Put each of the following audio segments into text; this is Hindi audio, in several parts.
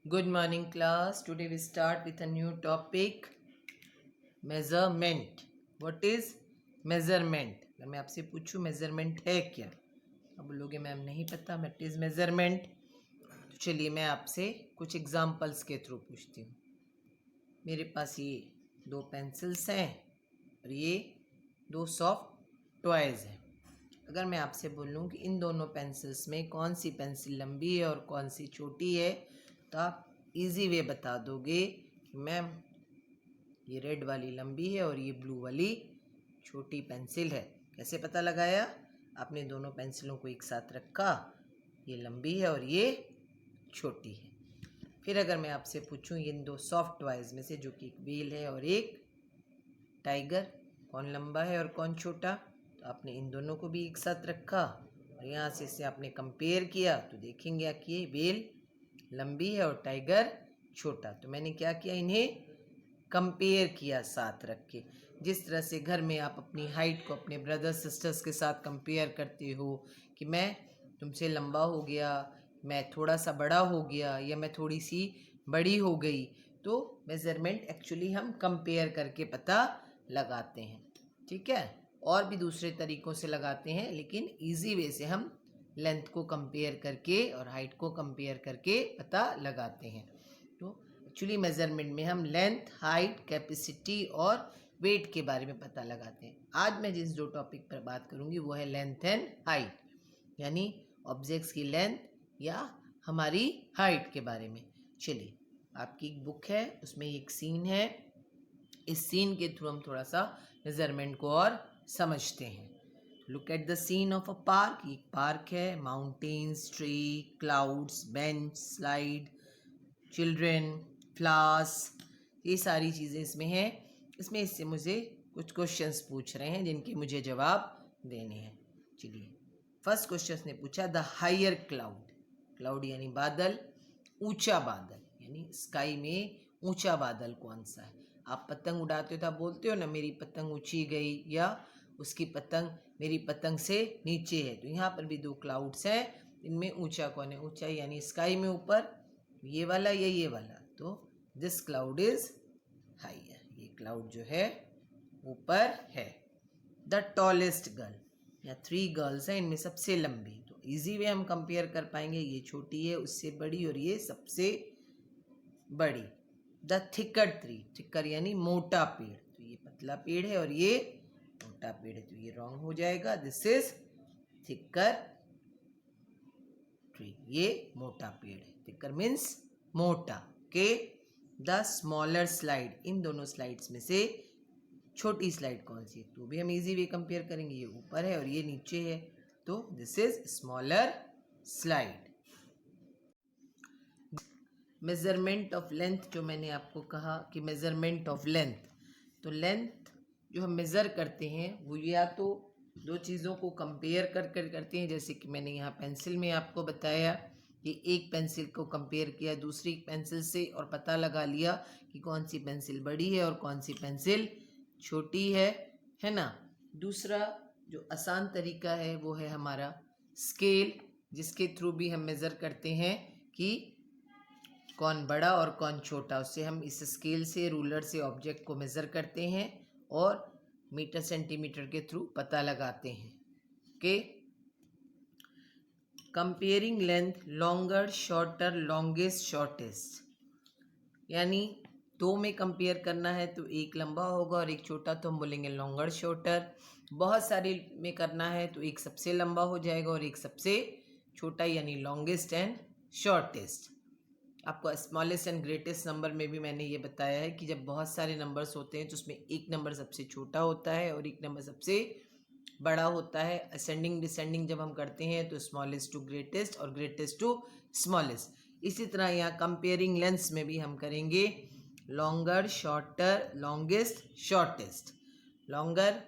Good morning, class. Today we start with a new topic, measurement. What is measurement? अगर मैं आपसे पूछूं measurement है क्या, अब बोलोगे मैम नहीं पता what is measurement. तो चलिए मैं आपसे कुछ एग्जाम्पल्स के थ्रू पूछती हूँ. मेरे पास ये 2 पेंसिल्स हैं और ये 2 सॉफ्ट टॉयज़ हैं. अगर मैं आपसे बोलूँ कि इन दोनों पेंसिल्स में कौन सी पेंसिल लंबी है और कौन सी छोटी है, तो आप इजी वे बता दोगे कि मैम ये रेड वाली लंबी है और ये ब्लू वाली छोटी पेंसिल है. कैसे पता लगाया? आपने दोनों पेंसिलों को एक साथ रखा, ये लंबी है और ये छोटी है. फिर अगर मैं आपसे पूछूं इन 2 सॉफ्ट टॉयज़ में से, जो कि एक व्हेल है और एक टाइगर, कौन लंबा है और कौन छोटा, तो आपने इन दोनों को भी एक साथ रखा और यहाँ से इसे आपने कंपेयर किया तो देखेंगे कि ये व्हेल लंबी है और टाइगर छोटा. तो मैंने क्या किया, इन्हें कंपेयर किया साथ रख के. जिस तरह से घर में आप अपनी हाइट को अपने ब्रदर्स सिस्टर्स के साथ कंपेयर करते हो कि मैं तुमसे लंबा हो गया, मैं थोड़ा सा बड़ा हो गया या मैं थोड़ी सी बड़ी हो गई, तो मेज़रमेंट एक्चुअली हम कंपेयर करके पता लगाते हैं. ठीक है, और भी दूसरे तरीक़ों से लगाते हैं, लेकिन इजी वे से हम लेंथ को कंपेयर करके और हाइट को कंपेयर करके पता लगाते हैं. तो एक्चुअली मेज़रमेंट में हम लेंथ, हाइट, कैपेसिटी और वेट के बारे में पता लगाते हैं. आज मैं जिस 2 टॉपिक पर बात करूँगी वो है लेंथ एंड हाइट, यानी ऑब्जेक्ट्स की लेंथ या हमारी हाइट के बारे में. चलिए, आपकी एक बुक है, उसमें एक सीन है. इस सीन के थ्रू हम थोड़ा सा मेज़रमेंट को और समझते हैं. Look at the scene of a park. एक पार्क है, mountains, tree, clouds, bench, slide, children, flowers, ये सारी चीज़ें इसमें हैं. इसमें इससे मुझे कुछ क्वेश्चंस पूछ रहे हैं जिनके मुझे जवाब देने हैं. चलिए, फर्स्ट क्वेश्चन ने पूछा द हायर क्लाउड. क्लाउड यानी बादल, ऊंचा बादल यानी स्काई में ऊंचा बादल कौन सा है. आप पतंग उड़ाते हो तो आप बोलते हो ना मेरी पतंग ऊंची गई या उसकी पतंग मेरी पतंग से नीचे है. तो यहाँ पर भी 2 क्लाउड्स हैं, इनमें ऊंचा कौन है? ऊंचाई यानी स्काई में ऊपर, ये वाला या ये वाला. तो दिस क्लाउड इज हायर, ये क्लाउड जो है ऊपर है. द टॉलेस्ट गर्ल, या 3 गर्ल्स हैं, इनमें सबसे लंबी. तो इजी वे हम कंपेयर कर पाएंगे, ये छोटी है उससे बड़ी और ये सबसे बड़ी. द थिकर ट्री, थिकर यानी मोटा पेड़, तो ये पतला पेड़ है और ये मोटा पेड़ है, तो ये रॉन्ग हो जाएगा. दिस इज थिकर ट्री, ये मोटा पेड़ है. थिकर मीन्स मोटा. के द स्मॉलर स्लाइड, इन दोनों स्लाइड्स में से छोटी स्लाइड कौन सी है? तो भी हम इजी वे कंपेयर करेंगे, ये ऊपर है और ये नीचे है, तो this is smaller slide. Measurement of length, जो मैंने आपको कहा कि मेज़रमेंट ऑफ लेंथ, तो लेंथ जो हम मेज़र करते हैं वो या तो 2 चीज़ों को कंपेयर कर करते हैं, जैसे कि मैंने यहाँ पेंसिल में आपको बताया कि एक पेंसिल को कंपेयर किया दूसरी पेंसिल से और पता लगा लिया कि कौन सी पेंसिल बड़ी है और कौन सी पेंसिल छोटी है ना. दूसरा जो आसान तरीका है वो है हमारा स्केल, जिसके थ्रू भी हम मेज़र करते हैं कि कौन बड़ा और कौन छोटा. उससे हम इस स्केल से, रूलर से ऑब्जेक्ट को मेज़र करते हैं और मीटर सेंटीमीटर के थ्रू पता लगाते हैं. कि comparing length, longer, shorter, longest, shortest, यानी 2 में कंपेयर करना है तो एक लंबा होगा और एक छोटा, तो हम बोलेंगे लॉन्गर, शॉर्टर. बहुत सारे में करना है तो एक सबसे लंबा हो जाएगा और एक सबसे छोटा, यानी लॉन्गेस्ट एंड शॉर्टेस्ट. आपको स्मॉलेस्ट एंड ग्रेटेस्ट नंबर में भी मैंने ये बताया है कि जब बहुत सारे नंबर्स होते हैं तो उसमें एक नंबर सबसे छोटा होता है और एक नंबर सबसे बड़ा होता है. असेंडिंग डिसेंडिंग जब हम करते हैं तो स्मॉलेस्ट टू ग्रेटेस्ट और ग्रेटेस्ट टू स्मॉलेस्ट. इसी तरह यहाँ कंपेयरिंग लेंथ्स में भी हम करेंगे longer, shorter, longest, shortest. Longer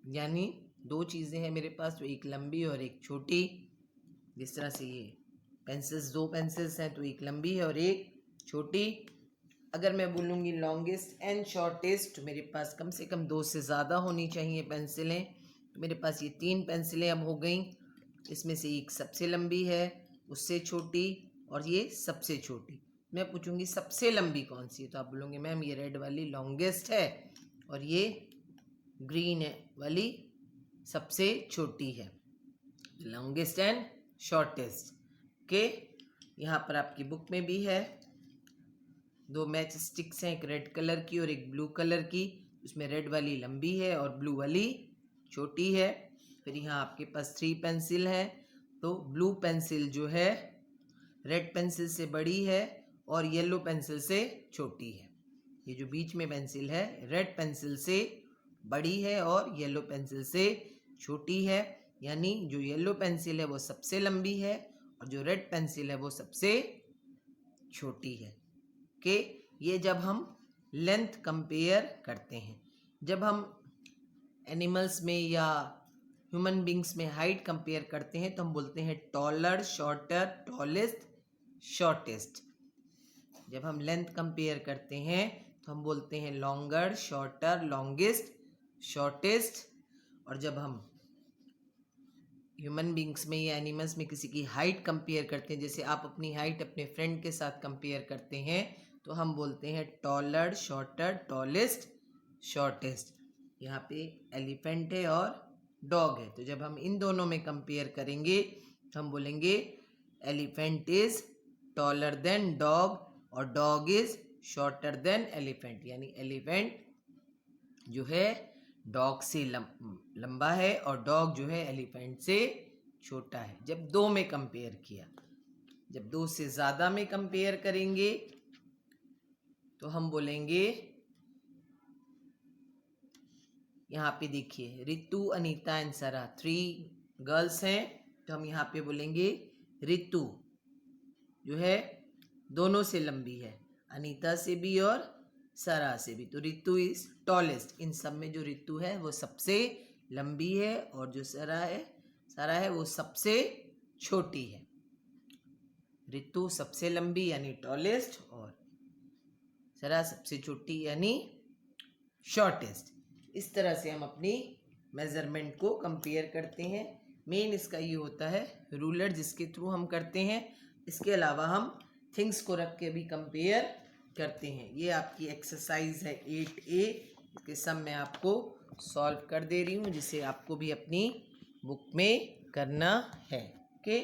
यानी 2 चीज़ें हैं मेरे पास, तो एक लंबी और एक छोटी. जिस तरह से ये पेंसिल्स, 2 पेंसिल्स हैं तो एक लंबी है और एक छोटी. अगर मैं बोलूँगी लॉन्गेस्ट एंड शॉर्टेस्ट, तो मेरे पास कम से कम 2 से ज़्यादा होनी चाहिए पेंसिलें. तो मेरे पास ये 3 पेंसिलें अब हो गई. इसमें से एक सबसे लंबी है, उससे छोटी और ये सबसे छोटी. मैं पूछूंगी सबसे लंबी कौन सी है, तो आप बोलोगे मैम ये रेड वाली लॉन्गेस्ट है और ये ग्रीन वाली सबसे छोटी है, लॉन्गेस्ट एंड शॉर्टेस्ट। के यहाँ पर आपकी बुक में भी है, 2 मैच स्टिक्स हैं, एक रेड कलर की और एक ब्लू कलर की। उसमें रेड वाली लंबी है और ब्लू वाली छोटी है। फिर यहाँ आपके पास 3 पेंसिल है, तो ब्लू पेंसिल जो है रेड पेंसिल से बड़ी है और येलो पेंसिल से छोटी है। ये जो बीच में पेंसिल है रेड पेंसिल से बड़ी है और येलो पेंसिल से छोटी है, यानी जो येलो पेंसिल है वो सबसे लंबी है और जो रेड पेंसिल है वो सबसे छोटी है। कि ये जब हम लेंथ कंपेयर करते हैं, जब हम एनिमल्स में या ह्यूमन बींग्स में हाइट कंपेयर करते हैं तो हम बोलते हैं टॉलर, शॉर्टर, टॉलेस्ट, शॉर्टेस्ट। जब हम लेंथ कंपेयर करते हैं तो हम बोलते हैं लॉन्गर, शॉर्टर, लॉन्गेस्ट, शॉर्टेस्ट। और जब हम ह्यूमन बींग्स में या एनिमल्स में किसी की हाइट कंपेयर करते हैं, जैसे आप अपनी हाइट अपने फ्रेंड के साथ कंपेयर करते हैं, तो हम बोलते हैं टॉलर, शॉर्टर, टॉलेस्ट, शॉर्टेस्ट। यहाँ पे एलिफेंट है और डॉग है, तो जब हम इन दोनों में कंपेयर करेंगे तो हम बोलेंगे elephant is taller than dog और dog is shorter than elephant, यानी एलिफेंट जो है डॉग से लंबा है और डॉग जो है एलिफेंट से छोटा है, जब 2 में कंपेयर किया। जब 2 से ज़्यादा में कंपेयर करेंगे तो हम बोलेंगे, यहाँ पे देखिए रितु, अनीता एंड सरा 3 गर्ल्स हैं, तो हम यहाँ पे बोलेंगे रितु जो है दोनों से लंबी है, अनीता से भी और सरा से भी। तो रितु इज टॉलेस्ट, इन सब में जो रितु है वो सबसे लंबी है और जो सरा है वो सबसे छोटी है। रितु सबसे लंबी यानी टॉलेस्ट और सरा सबसे छोटी यानी शॉर्टेस्ट। इस तरह से हम अपनी मेजरमेंट को कंपेयर करते हैं। मेन इसका ये होता है रूलर जिसके थ्रू हम करते हैं। इसके अलावा हम थिंग्स को रख के भी कंपेयर करते हैं। ये आपकी एक्सरसाइज है 8A, इसके सम मैं आपको सॉल्व कर दे रही हूँ, जिसे आपको भी अपनी बुक में करना है। Okay,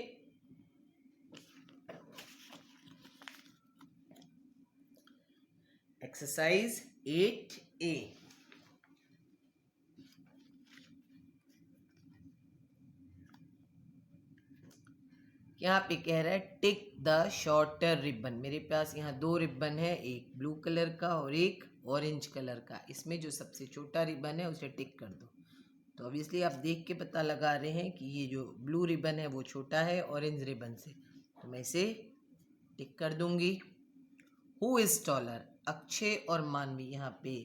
exercise 8A। यहाँ पे कह रहा है टिक द शॉर्टर रिबन। मेरे पास यहाँ 2 रिबन है, एक ब्लू कलर का और एक ऑरेंज कलर का। इसमें जो सबसे छोटा रिबन है उसे टिक कर दो। तो ऑब्वियसली आप देख के पता लगा रहे हैं कि ये जो ब्लू रिबन है वो छोटा है ऑरेंज रिबन से, तो मैं इसे टिक कर दूंगी। हु इज टॉलर, अक्षय और मानवी। यहाँ पे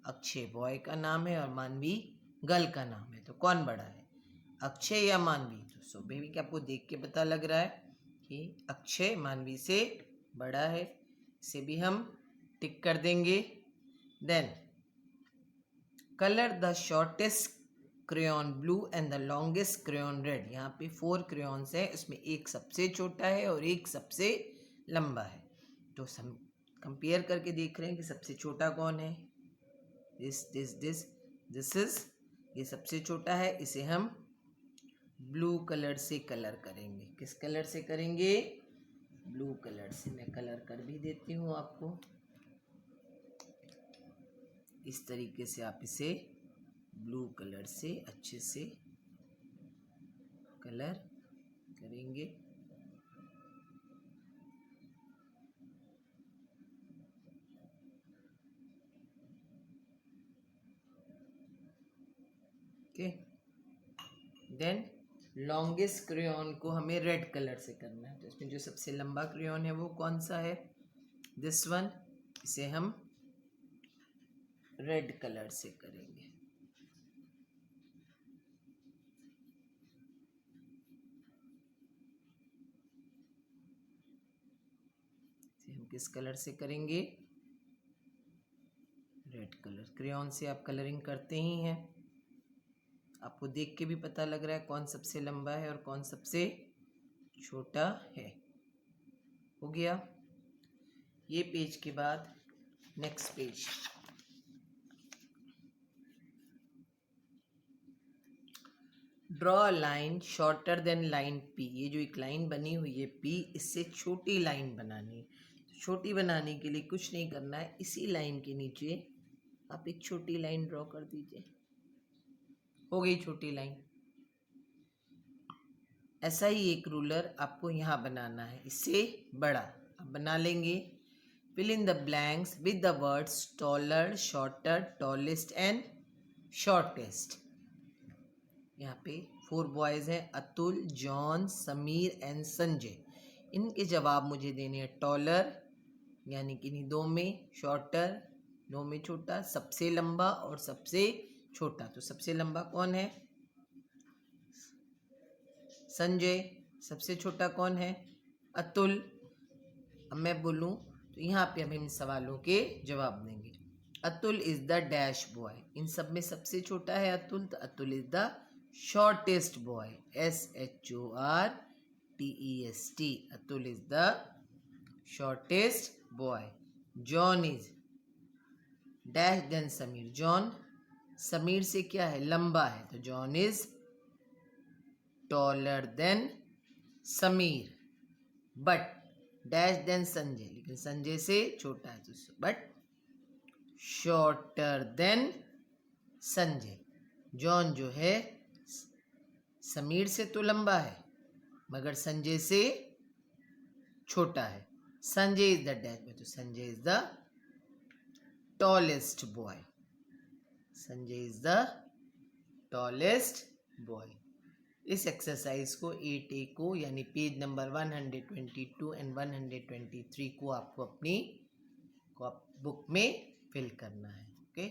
अक्षय बॉय का नाम है और मानवी गर्ल का नाम है, तो कौन बड़ा है, अक्षय या मानवी? तो सो बेबी कि आपको देख के पता लग रहा है कि अक्षय मानवी से बड़ा है, इसे भी हम टिक कर देंगे। Then colour the shortest crayon blue and the longest crayon red. यहाँ पे 4 क्रेयॉन्स है, उसमें एक सबसे छोटा है और एक सबसे लंबा है। तो हम कंपेयर करके देख रहे हैं कि सबसे छोटा कौन है। दिस इज, ये सबसे छोटा है, इसे हम ब्लू कलर से कलर करेंगे। किस कलर से करेंगे? ब्लू कलर से। मैं कलर कर भी देती हूँ आपको। इस तरीके से आप इसे ब्लू कलर से अच्छे से कलर करेंगे। ओके, देन लॉन्गेस्ट क्रेयॉन को हमें रेड कलर से करना है। तो इसमें जो सबसे लंबा क्रेयॉन है वो कौन सा है? This one. इसे हम रेड कलर से करेंगे। इसे हम किस कलर से करेंगे? Red colour. क्रेयॉन से आप कलरिंग करते ही हैं, आपको देख के भी पता लग रहा है कौन सबसे लंबा है और कौन सबसे छोटा है। हो गया। ये पेज के बाद next page, draw a line shorter than line P. ये जो एक लाइन बनी हुई है पी, इससे छोटी लाइन बनानी है। तो छोटी बनाने के लिए कुछ नहीं करना है, इसी लाइन के नीचे आप एक छोटी लाइन ड्रॉ कर दीजिए। हो गई छोटी लाइन। ऐसा ही एक रूलर आपको यहाँ बनाना है, इससे बड़ा आप बना लेंगे। Fill in the blanks with the words taller, shorter, tallest and shortest. यहाँ पे 4 बॉयज़ हैं, अतुल, जॉन, समीर एंड संजय। इनके जवाब मुझे देने हैं टॉलर यानी कि इन्हीं 2 में, शॉर्टर 2 में छोटा, सबसे लंबा और सबसे छोटा। तो सबसे लंबा कौन है? संजय। सबसे छोटा कौन है? अतुल। अब मैं बोलूँ तो यहाँ पे हम इन सवालों के जवाब देंगे। Atul is the dash boy. इन सब में सबसे छोटा है अतुल, तो Atul is the shortest boy, SHORTEST। Atul is the shortest boy. John is dash than Sameer. John Sameer से क्या है? लंबा है, तो John is taller than Sameer. But dash than Sanjay, लेकिन संजय से छोटा है, तो but shorter than Sanjay. John जो है समीर से तो लंबा है मगर संजय से छोटा है। Sanjay is the dash boy, तो Sanjay is the tallest boy. Sanjay is the tallest boy. इस एक्सरसाइज को 8A को यानी पेज नंबर 122 एंड 123 को आपको अपनी बुक में फिल करना है। ओके।